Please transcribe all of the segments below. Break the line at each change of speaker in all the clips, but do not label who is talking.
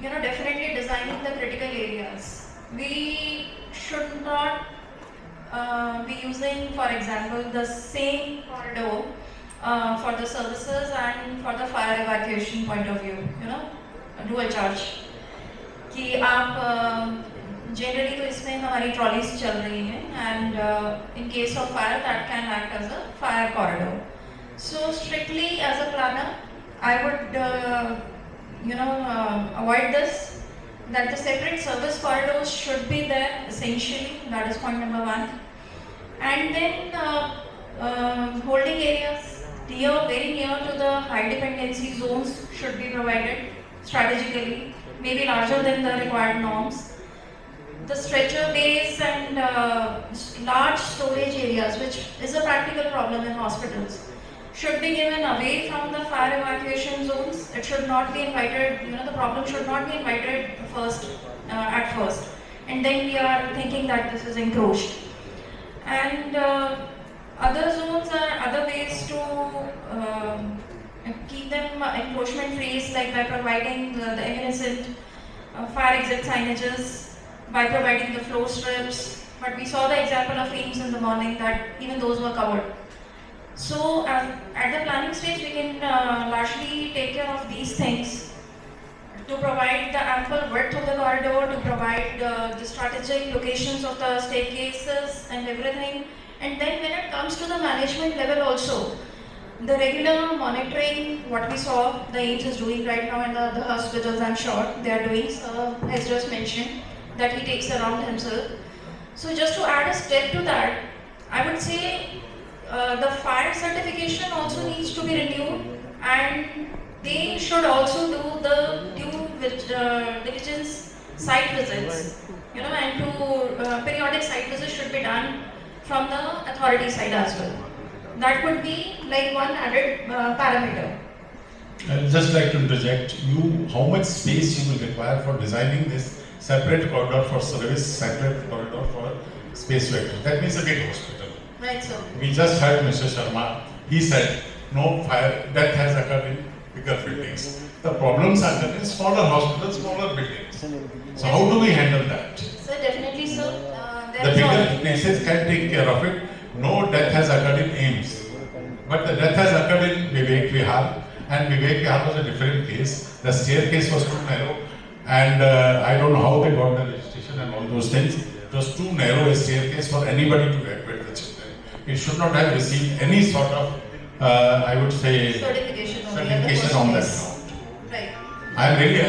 definitely designing the critical areas. We should not be using, for example, the same corridor for the services and for the fire evacuation point of view, dual charge. कि आप generally तो इसमें हमारी trolleys चल रही हैं and in case of fire that can act as a fire corridor. So strictly as a planner, I would avoid this, that the separate service corridors should be there essentially. That is point number one. And then holding areas very near to the high dependency zones should be provided strategically, maybe larger than the required norms. The stretcher bays and large storage areas, which is a practical problem in hospitals, should be given away from the fire evacuation zones. It should not be invited, the problem should not be invited at first. And then we are thinking that this is encroached. And other zones are other ways to keep them encroachment free, like by providing the innocent fire exit signages, by providing the flow strips. But we saw the example of Eames in the morning that even those were covered. So at the planning stage, we can largely take care of these things to provide the ample width of the corridor, to provide the strategic locations of the staircases and everything. And then when it comes to the management level also, the regular monitoring, what we saw the Eames is doing right now, and the other hospitals, I'm sure they are doing, has just mentioned that he takes around himself. So just to add a step to that, I would say the fire certification also needs to be renewed, and they should also do the due diligence site visits, and to periodic site visits should be done from the authority side as well. That would be like one added parameter.
I'd just like to interject, how much space you will require for designing this separate corridor for service, separate corridor for space vector. That means a big hospital.
Right, sir.
We just heard Mr. Sharma. He said no fire death has occurred in bigger buildings. The problems are occurring in smaller hospitals, smaller buildings. So how do we handle that?
Sir, definitely, sir.
The bigger places can take care of it. No death has occurred in Eames, but the death has occurred in Vivek Vihar, and Vivek Vihar was a different case. The staircase was too narrow, and I don't know how they got the registration and all those things. It was too narrow a staircase for anybody to evacuate the children. It should not have received any sort of, I would say,
certification
on that ground.
Right.
I am really,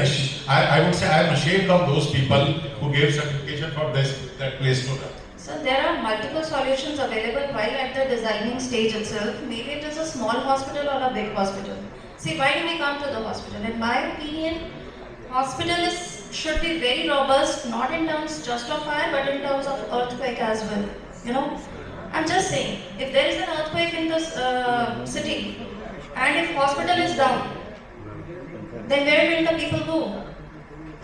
I would say, I am ashamed of those people who gave certification for that place to run.
So there are multiple solutions available while at the designing stage itself. Maybe it is a small hospital or a big hospital. See, why do we come to the hospital? In my opinion, hospital should be very robust, not in terms just of fire, but in terms of earthquake as well. I'm just saying, if there is an earthquake in this city, and if hospital is down, then where will the people go?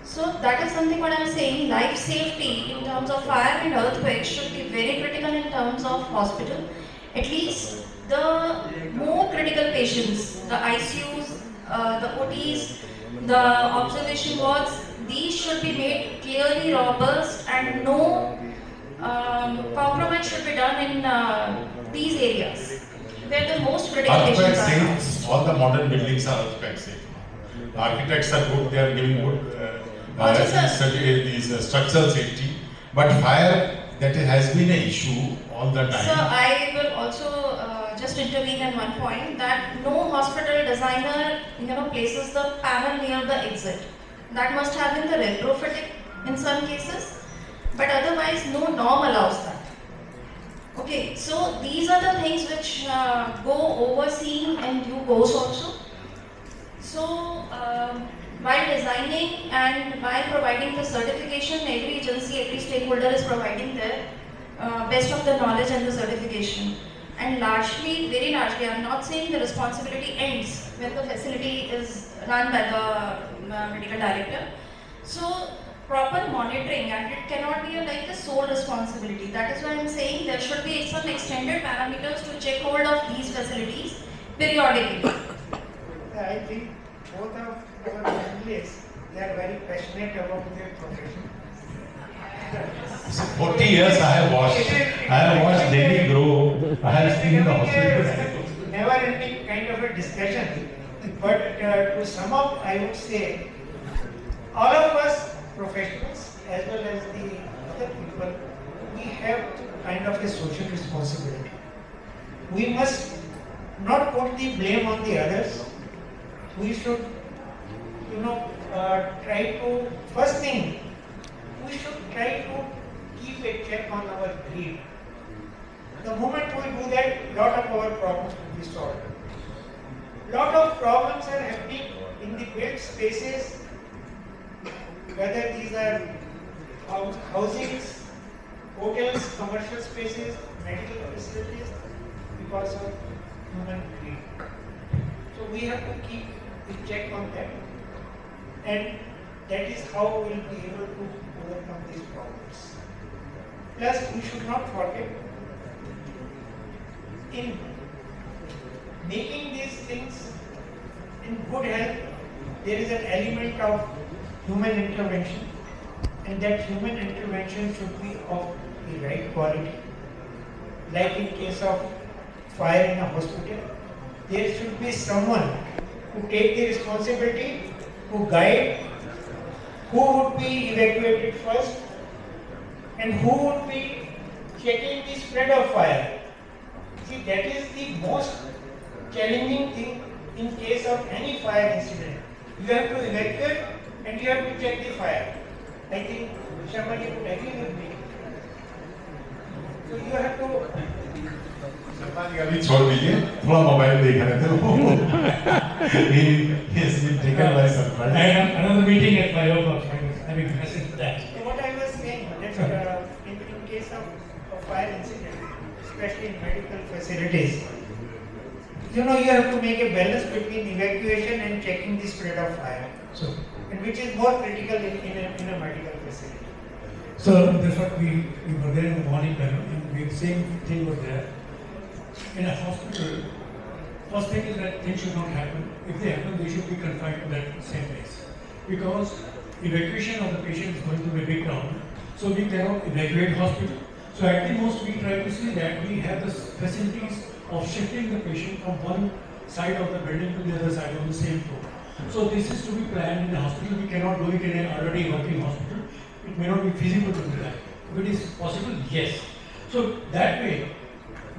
So that is something what I'm saying, life safety in terms of fire and earthquake should be very critical in terms of hospital. At least the more critical patients, the ICUs, the OTs, the observation wards, these should be made clearly robust, and no compromise should be done in these areas where the most critical patients are.
Earthquake safe, all the modern buildings are earthquake safe. The architects are good, they are giving good these structural safety, but fire, that has been an issue all the time.
So I will also just intervene in one point, that no hospital designer places the panel near the exit. That must have been the retrofitting in some cases, but otherwise no norm allows that. Okay, so these are the things which go overseen in due course also. So while designing and while providing the certification, every agency, every stakeholder is providing their best of the knowledge and the certification. And largely, very largely, I'm not saying the responsibility ends when the facility is run by the medical director. So proper monitoring, and it cannot be like the sole responsibility. That is why I'm saying there should be some extended parameters to check hold of these facilities periodically.
I think both of our families they are very passionate about their profession.
So 40 years I have watched Delhi grow. I have seen the hospital.
Never ending kind of a discussion. But to sum up, I would say all of us professionals as well as the other people, we have kind of a social responsibility. We must not put the blame on the others. We should, try to, first thing, we should try to keep a check on our greed. The moment we do that, lot of our problems will be solved. Lot of problems are happening in the built spaces, whether these are housings, hotels, commercial spaces, medical facilities, because of human greed. So we have to keep a check on that, and that is how we will be able to overcome these problems. Plus, we should not forget, in making these things in good health, there is an element of human intervention, and that human intervention should be of the right quality. Like in case of fire in a hospital, there should be someone who take the responsibility, who guide, who would be evacuated first, and who would be checking the spread of fire. See, that is the most challenging thing in case of any fire incident. You have to evacuate and you have to check the fire. I think somebody would agree with me. So you have to.
Sharma ji अभी छोड़ दीजिए, थोड़ा mobile देख रहे थे वो. He has been taken by surprise.
I have another meeting at 5 o'clock, so I was having a message for that.
So what I was saying, that in case of a fire incident, especially in medical facilities, you have to make a balance between evacuation and checking the spread of fire.
So,
And which is more critical in a medical facility.
so that's what we were there in the morning panel, and the same thing was there. In a hospital, first thing is that things should not happen. If they happen, they should be confined to that same place. Because evacuation of the patient is going to be a big problem. So we cannot evacuate hospital. So at the most, we try to see that we have the facilities of shifting the patient from one side of the building to the other side on the same floor. So this is to be planned in the hospital. We cannot do it in an already working hospital. It may not be feasible to do that. If it is possible, yes. So that way,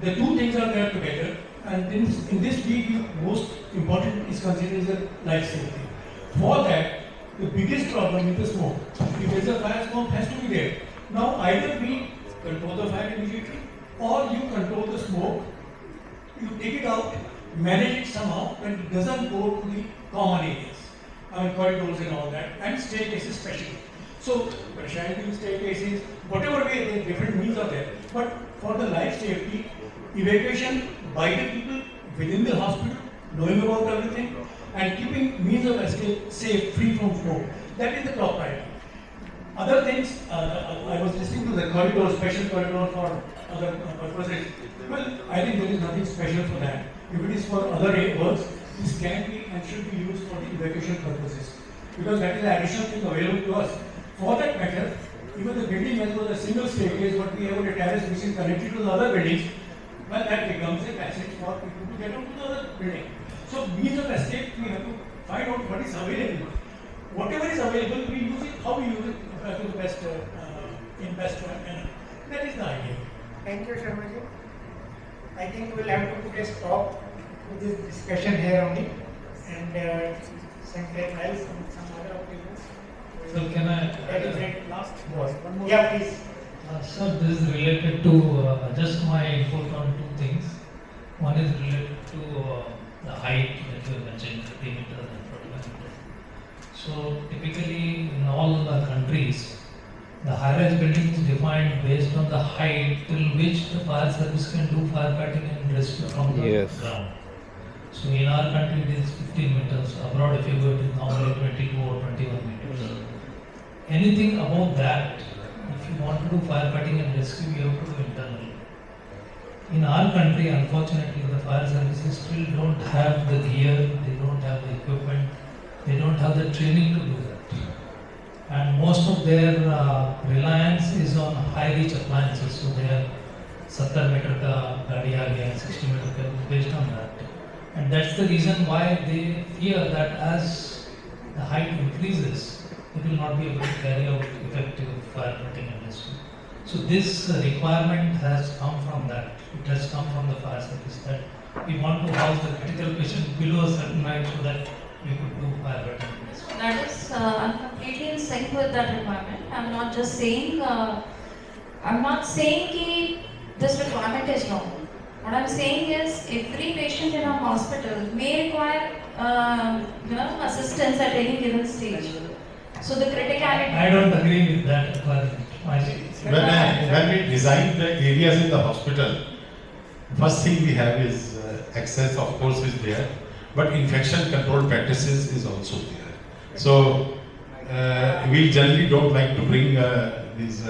the two things are there together. And in this week, most important is considered the life safety. For that, the biggest problem is the smoke. If there is a fire, smoke has to be there. Now, either we control the fire immediately, or you control the smoke, you take it out, manage it somehow, and it doesn't go to the common areas. I mean, corridors and all that, and staircases especially. So, specialty staircases, whatever way, the different means are there. But for the life safety, evacuation by the people within the hospital, knowing about everything, and keeping means of escape safe, free from smoke. That is the top priority. Other things, I was listening to the corridor, special corridor for other purposes. Well, I think there is nothing special for that. If it is for other works, this can be and should be used for the evacuation purposes. Because that is the additional thing available to us. For that matter, even the building has got a single staircase, but we have a terrace which is connected to the other buildings, well, that becomes a passage for people to get onto the other building. So, means of escape, we have to find out what is available. Whatever is available, we use it, how we use it to the best, in best manner. That is the idea.
Thank you, Sharmaji. I think we'll have to put a stop to this discussion here only, and something else, some other opinions.
So can I?
Deliberate last.
One more.
Yeah, please.
Sir, this is related to just my input on two things. One is related to the height that you mentioned, 30 meters and 45 meters. So typically in all the countries, the high-rise building is defined based on the height till which the fire service can do firefighting and rescue from the ground. So in our country it is 15 meters. Abroad, if you go, it is normally 22 or 21 meters. Anything above that, if you want to do firefighting and rescue, you have to do internally. In our country, unfortunately, the fire services still don't have the gear, they don't have the equipment, they don't have the training to do that. their reliance is on high reach appliances. So they have 70 meter ka gadi aa gaya, 60 meter ka, based on that. And that's the reason why they fear that as the height increases, it will not be able to carry out effective firefighting industry. So this requirement has come from that. It has come from the fire service that we want to house the critical patient below a certain height so that we could do firefighting industry.
That is, I'm completely in sync with that requirement. I'm not just saying, I'm not saying ki this requirement is wrong. What I'm saying is every patient in our hospital may require, assistance at any given stage. So the criticality.
I don't agree with that requirement.
When we design the areas in the hospital, first thing we have is access, of course, is there, but infection control practices is also there. So we generally don't like to bring these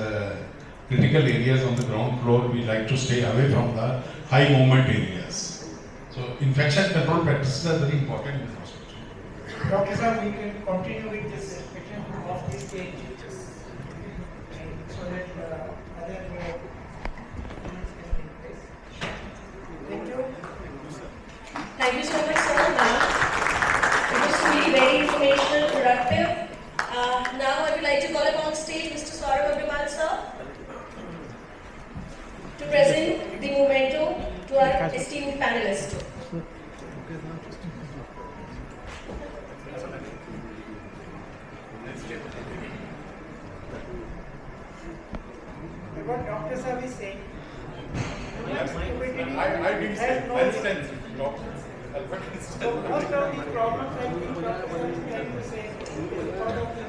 critical areas on the ground floor. We like to stay away from the high movement areas. So infection control practices are very important in the hospital.
Doctor sir, we can continue with this discussion of this stage. So that other things can take place. Thank you.
Thank you so much, sir. It was really very informational, productive. Now I would like to call upon stage Mr. Saurabh Agrawal, sir, to present the memento to our esteemed panelists.
What Dr. Sir is saying.
I didn't say, I understand.
So most of these problems I think Dr. Sir is trying to say is part of the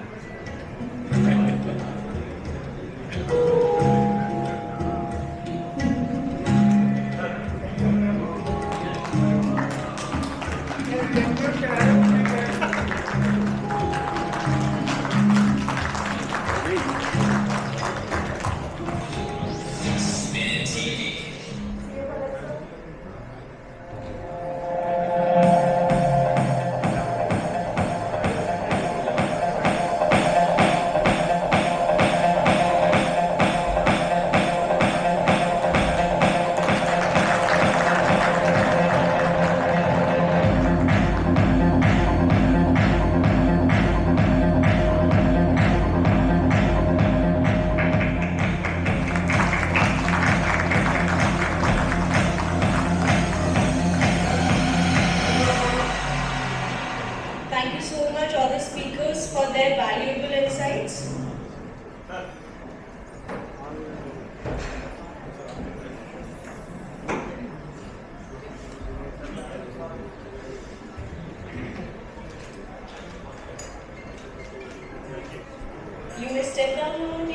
Thank you so much, all the speakers, for their valuable insights. You may step down now.